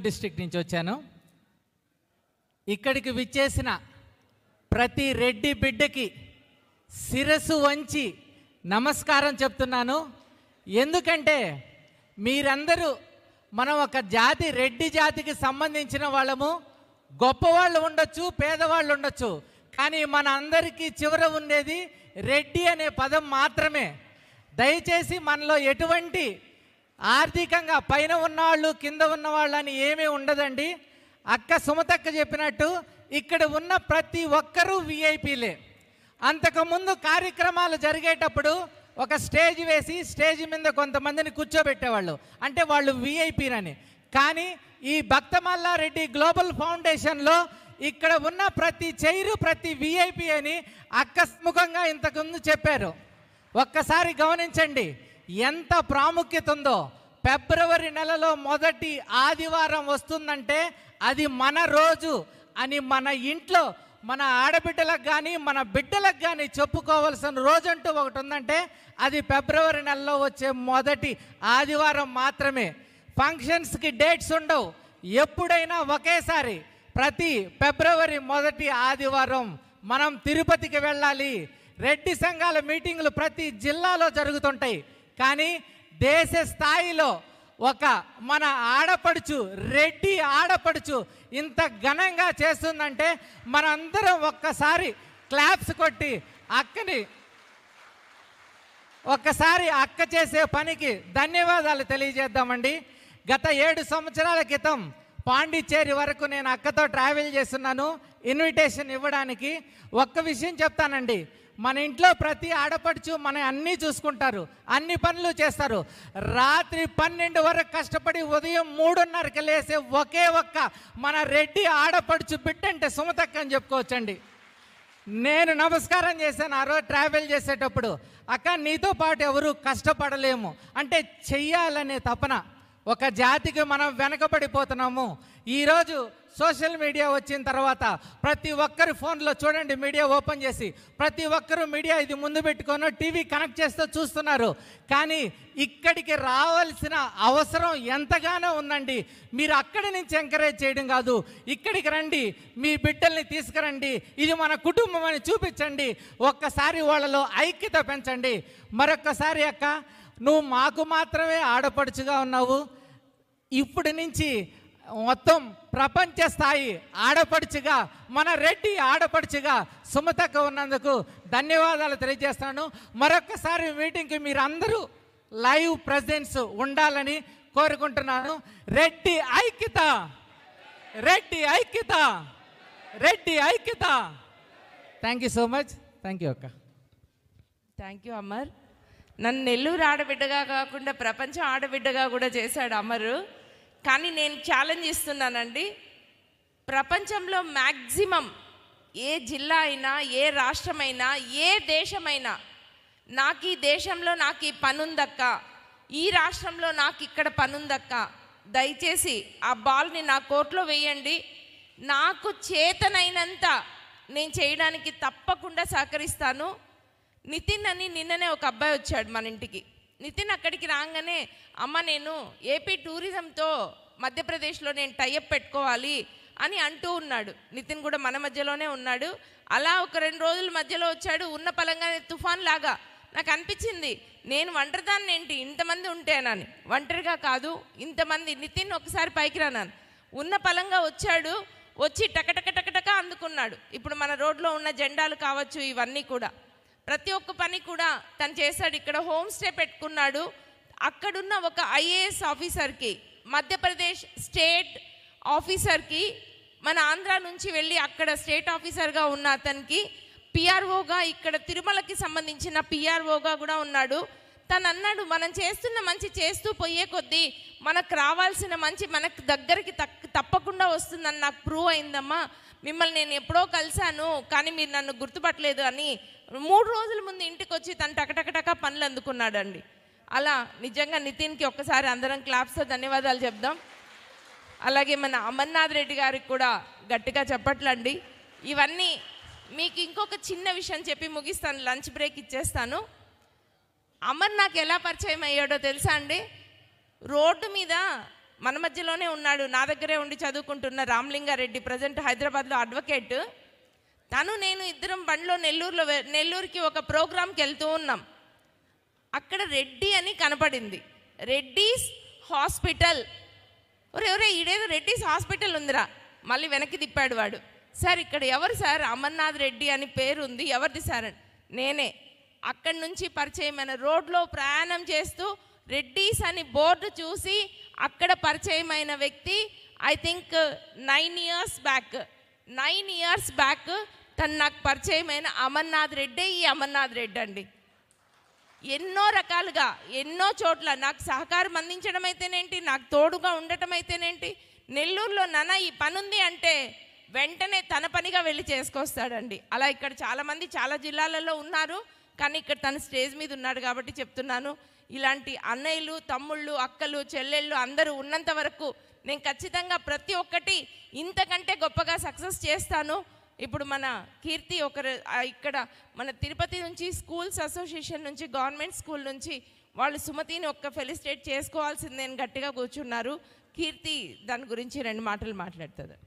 District నుంచి వచ్చాను. ఇక్కడికి విచ్చేసిన ప్రతి రెడ్డి బిడ్డకి శిరస్సు వంచి నమస్కారం చెప్తున్నాను. ఎందుకంటే మీరందరూ మనం ఒక జాతి, రెడ్డి జాతికి సంబంధించిన వాళ్ళము. గొప్పవాళ్ళు ఉండొచ్చు, పేదవాళ్ళు ఉండొచ్చు, కానీ మన అందరికీ చివర ఉండేది రెడ్డి అనే పదం మాత్రమే. దయచేసి మనలో ఎటువంటి ఆర్థికంగా పైన ఉన్నవాళ్ళు కింద ఉన్నవాళ్ళు అని ఏమీ ఉండదండి. అక్క సుమతక్క చెప్పినట్టు ఇక్కడ ఉన్న ప్రతి ఒక్కరూ విఐపీలే. అంతకుముందు కార్యక్రమాలు జరిగేటప్పుడు ఒక స్టేజ్ వేసి స్టేజ్ మీద కొంతమందిని కూర్చోబెట్టేవాళ్ళు, అంటే వాళ్ళు విఐపీలని. కానీ ఈ భక్తమల్లారెడ్డి గ్లోబల్ ఫౌండేషన్లో ఇక్కడ ఉన్న ప్రతి చైరు ప్రతి విఐపీ అని అకస్ముఖంగా ఇంతకుముందు చెప్పారు. ఒక్కసారి గమనించండి ఎంత ప్రాముఖ్యత ఉందో. ఫిబ్రవరి నెలలో మొదటి ఆదివారం వస్తుందంటే అది మన రోజు అని మన ఇంట్లో మన ఆడబిడ్డలకు కానీ మన బిడ్డలకు కానీ చెప్పుకోవాల్సిన రోజు అంటూ ఒకటి ఉందంటే అది ఫిబ్రవరి నెలలో వచ్చే మొదటి ఆదివారం మాత్రమే. ఫంక్షన్స్కి డేట్స్ ఉండవు, ఎప్పుడైనా ఒకేసారి ప్రతి ఫిబ్రవరి మొదటి ఆదివారం మనం తిరుపతికి వెళ్ళాలి. రెడ్డి సంఘాల మీటింగులు ప్రతి జిల్లాలో జరుగుతుంటాయి, కానీ దేశ స్థాయిలో ఒక మన ఆడపడుచు, రెడ్డి ఆడపడుచు ఇంత ఘనంగా చేస్తుందంటే మనందరం ఒక్కసారి క్లాప్స్ కొట్టి ఒక్కసారి అక్క చేసే పనికి ధన్యవాదాలు తెలియజేద్దామండి. గత 7 సంవత్సరాల క్రితం పాండిచ్చేరి వరకు నేను అక్కతో ట్రావెల్ చేస్తున్నాను ఇన్విటేషన్ ఇవ్వడానికి. ఒక్క విషయం చెప్తానండి, మన ఇంట్లో ప్రతి ఆడపడుచు మన అన్నీ చూసుకుంటారు, అన్ని పనులు చేస్తారు. రాత్రి 12 వరకు కష్టపడి ఉదయం 3:30కి లేసే ఒకే ఒక్క మన రెడ్డి ఆడపడుచు బిడ్డంటే సుమతక్క అని చెప్పుకోవచ్చండి. నేను నమస్కారం చేశాను ఆ రోజు ట్రావెల్ చేసేటప్పుడు. అక్క నీతో పాటు ఎవరు కష్టపడలేము అంటే చెయ్యాలనే తపన. ఒక జాతికి మనం వెనకబడిపోతున్నాము. ఈరోజు సోషల్ మీడియా వచ్చిన తర్వాత ప్రతి ఒక్కరి ఫోన్లో చూడండి, మీడియా ఓపెన్ చేసి ప్రతి ఒక్కరూ మీడియా ఇది ముందు పెట్టుకొని టీవీ కనెక్ట్ చేస్తూ చూస్తున్నారు. కానీ ఇక్కడికి రావాల్సిన అవసరం ఎంతగానో ఉందండి. మీరు అక్కడి నుంచి ఎంకరేజ్ చేయడం కాదు, ఇక్కడికి రండి, మీ బిడ్డల్ని తీసుకురండి, ఇది మన కుటుంబం అని చూపించండి. ఒక్కసారి వాళ్ళలో ఐక్యత పెంచండి. మరొక్కసారి అక్క, నువ్వు మాకు మాత్రమే ఆడపడుచుగా ఉన్నావు, ఇప్పటి నుంచి మొత్తం ప్రపంచ స్థాయి ఆడపడుచుగా, మన రెడ్డి ఆడపడుచుగా సుమతక్క ఉన్నందుకు ధన్యవాదాలు తెలియజేస్తాను. మరొకసారి మీటింగ్కి మీరు అందరూ లైవ్ ప్రెజెన్స్ ఉండాలని కోరుకుంటున్నాను. రెడ్డి ఐక్యత, రెడ్డి ఐక్యత, రెడ్డి ఐక్యత. Thank you so much. Thank you అక్క. Thank you Amar. నన్ను నెల్లూరు ఆడబిడ్డగా కాకుండా ప్రపంచం ఆడబిడ్డగా కూడా చేశాడు అమరు. కానీ నేను ఛాలెంజ్ ఇస్తున్నానండి, ప్రపంచంలో మ్యాక్సిమం ఏ జిల్లా అయినా, ఏ రాష్ట్రమైనా, ఏ దేశమైనా నాకు ఈ దేశంలో నాకు ఈ పనుందక్క, ఈ రాష్ట్రంలో నాకు ఇక్కడ పనుందక్క, దయచేసి ఆ బాల్ని నా కోర్టులో వేయండి, నాకు చేతనైనంత నేను చేయడానికి తప్పకుండా సహకరిస్తాను. నితిన్ అని నిన్ననే ఒక అబ్బాయి వచ్చాడు మన ఇంటికి. నితిన్ అక్కడికి రాగానే, అమ్మ నేను ఏపీ టూరిజంతో మధ్యప్రదేశ్లో నేను టైఅప్ పెట్టుకోవాలి అని అంటూ ఉన్నాడు. నితిన్ కూడా మన మధ్యలోనే ఉన్నాడు. అలా ఒక 2 రోజుల మధ్యలో వచ్చాడు. ఉన్న పలంగానే తుఫాన్ లాగా నాకు అనిపించింది, నేను ఒంటరిదాన్ని ఏంటి ఇంతమంది ఉంటేనని. ఒంటరిగా కాదు, ఇంతమంది. నితిన్ ఒకసారి పైకి రానాను. ఉన్న పలంగా వచ్చాడు, వచ్చి టకటక టకటక అందుకున్నాడు. ఇప్పుడు మన రోడ్లో ఉన్న జెండాలు కావచ్చు, ఇవన్నీ కూడా ప్రతి ఒక్క పని కూడా తను చేశాడు. ఇక్కడ హోమ్ స్టే పెట్టుకున్నాడు. అక్కడున్న ఒక ఐఏఎస్ ఆఫీసర్కి, మధ్యప్రదేశ్ స్టేట్ ఆఫీసర్కి, మన ఆంధ్ర నుంచి వెళ్ళి అక్కడ స్టేట్ ఆఫీసర్గా ఉన్న అతనికి పిఆర్ఓగా, ఇక్కడ తిరుమలకి సంబంధించిన పిఆర్ఓగా కూడా ఉన్నాడు. తను అన్నాడు, మనం చేస్తున్న మంచి చేస్తూ పోయే కొద్దీ మనకు రావాల్సిన మంచి మనకు దగ్గరికి తప్పకుండా వస్తుందని నాకు ప్రూవ్ అయిందమ్మా. మిమ్మల్ని నేను ఎప్పుడో కలిశాను కానీ మీరు నన్ను గుర్తుపట్టలేదు అని 3 రోజుల ముందు ఇంటికి వచ్చి తను టకటకటక పనులు అందుకున్నాడండి. అలా నిజంగా నితిన్కి ఒక్కసారి అందరం క్లాప్స్తో ధన్యవాదాలు చెప్దాం. అలాగే మన అమర్నాథ్ రెడ్డి గారికి కూడా గట్టిగా చెప్పట్లండి. ఇవన్నీ మీకు ఇంకొక చిన్న విషయం చెప్పి ముగిస్తాను, లంచ్ బ్రేక్ ఇచ్చేస్తాను. అమర్ నాకు ఎలా పరిచయం అయ్యాడో తెలుసా అండి? రోడ్డు మీద మన మధ్యలోనే ఉన్నాడు, నా దగ్గరే ఉండి చదువుకుంటున్న రామలింగారెడ్డి, ప్రజెంట్ హైదరాబాద్లో అడ్వకేట్. తను నేను ఇద్దరం బండిలో నెల్లూరుకి ఒక ప్రోగ్రామ్కి వెళ్తూ ఉన్నాం. అక్కడ రెడ్డి అని కనపడింది, రెడ్డీస్ హాస్పిటల్. ఒరే ఈడేదో రెడ్డీస్ హాస్పిటల్ ఉందిరా. మళ్ళీ వెనక్కి తిప్పాడు వాడు. సార్ ఇక్కడ ఎవరు సార్? అమర్నాథ్ రెడ్డి అని పేరు ఉంది, ఎవరిది సార్? నేనే. అక్కడి నుంచి పరిచయమైన, రోడ్లో ప్రయాణం చేస్తూ రెడ్డీస్ అని బోర్డు చూసి అక్కడ పరిచయమైన వ్యక్తి. ఐ థింక్ 9 ఇయర్స్ బ్యాక్ తను నాకు పరిచయమైన అమర్నాథ్ రెడ్డి. ఈ అమర్నాథ్ రెడ్డి అండి ఎన్నో రకాలుగా ఎన్నో చోట్ల నాకు సహకారం అందించడం అయితేనేంటి, నాకు తోడుగా ఉండటం అయితేనేంటి. నెల్లూరులో నాన్న ఈ పని ఉంది అంటే వెంటనే తన పనిగా వెళ్ళి చేసుకొస్తాడండి. అలా ఇక్కడ చాలామంది చాలా జిల్లాలలో ఉన్నారు, కానీ ఇక్కడ తన స్టేజ్ మీద ఉన్నాడు కాబట్టి చెప్తున్నాను. ఇలాంటి అన్నయ్యలు, తమ్ముళ్ళు, అక్కలు, చెల్లెళ్ళు అందరూ ఉన్నంత వరకు నేను ఖచ్చితంగా ప్రతి ఒక్కటి ఇంతకంటే గొప్పగా సక్సెస్ చేస్తాను. ఇప్పుడు మన కీర్తి ఇక్కడ మన తిరుపతి నుంచి స్కూల్స్ అసోసియేషన్ నుంచి, గవర్నమెంట్ స్కూల్ నుంచి వాళ్ళు సుమతిని ఫెలిసిటేట్ చేసుకోవాల్సిందే అని గట్టిగా కూర్చున్నారు. కీర్తి దాని గురించి 2 మాటలు మాట్లాడుతుంది.